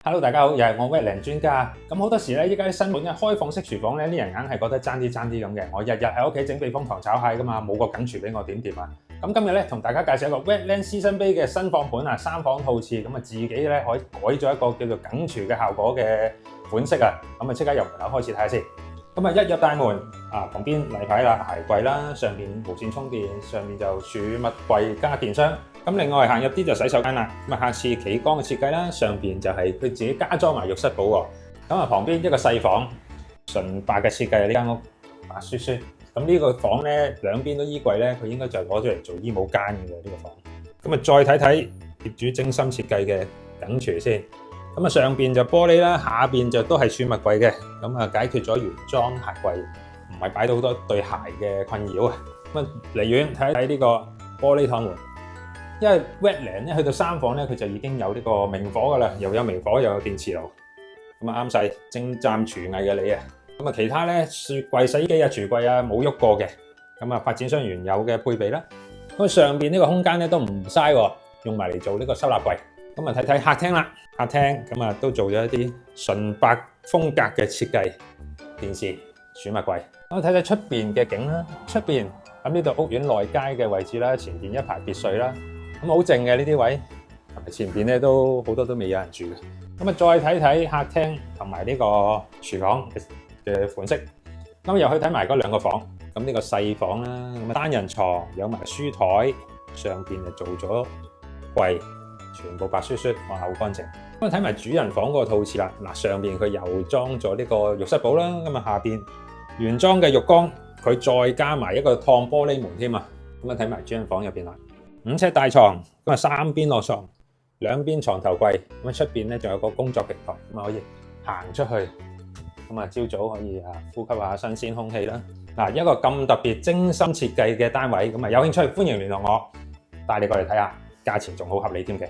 Hello，大家好，又係我 Wetland 專家。咁好多時咧，依家啲新款嘅開放式廚房咧，啲人硬係覺得爭啲咁嘅。我日日喺屋企整避風塘炒蟹噶嘛，冇個緊廚俾我點掂啊？咁今日咧同大家介紹一個 Wetland Season Bay 嘅新放盤啊，3房套廁，咁啊自己咧可以改咗一個叫做緊廚嘅效果嘅款式啊。咁啊即刻由門口開始睇下先。咁啊一入大門啊，旁邊例牌啦，鞋櫃啦，上邊無線充電，上面就儲物櫃家電箱。咁另外行入啲就洗手間啦，咁啊客廁企缸嘅設計啦，上邊就係佢自己加裝埋浴室寶喎。咁啊旁邊一個細房，純白嘅設計啊，呢間屋白雪雪。咁呢個房咧兩邊都衣櫃咧，佢應該就攞咗嚟做衣帽間嘅呢個房。咁啊再睇睇業主精心設計嘅緊廚先。咁啊上邊就玻璃啦，下邊就都係儲物櫃嘅。咁啊解決咗原裝鞋櫃唔係擺到好多對鞋嘅困擾啊。咁啊離遠睇一睇呢個玻璃趟門。因為 Wetland 咧去到3房咧，佢就已經有呢個明火噶啦，又有明火又有電磁爐，咁啊啱晒精湛廚藝嘅你啊！咁啊其他咧雪櫃、洗衣機啊、櫥櫃啊冇喐過嘅，咁啊發展商原有嘅配備啦。咁上邊呢個空間咧都唔嘥喎，用埋嚟做呢個收納櫃。咁啊睇睇客廳啦，客廳咁啊都做咗一啲純白風格嘅設計，電視、儲物櫃。咁睇睇出邊嘅景啦，出邊咁呢度屋苑內街嘅位置啦，前邊一排別墅啦。咁好靜嘅呢啲位，前邊咧都好多都未有人住嘅。咁啊，再睇睇客廳同埋呢個廚房嘅款式。咁又去睇埋嗰兩個房。咁呢個細房啦，咁啊單人床有埋書台，上邊就做咗櫃，全部白雪雪，哇好乾淨。咁啊睇埋主人房嗰個套廁啦，嗱上邊佢又裝咗呢個浴室寶啦，咁啊下邊原裝嘅浴缸，佢再加埋一個燙玻璃門添啊。咁啊睇埋主人房入邊啦。5尺大床，咁啊3邊落床，兩邊床頭櫃，咁啊出邊咧仲有個工作平台，咁啊可以行出去，咁啊朝早可以呼吸下新鮮空氣啦。嗱一個咁特別精心設計嘅單位，咁啊有興趣歡迎聯絡我，帶你過嚟睇下，價錢仲好合理添嘅。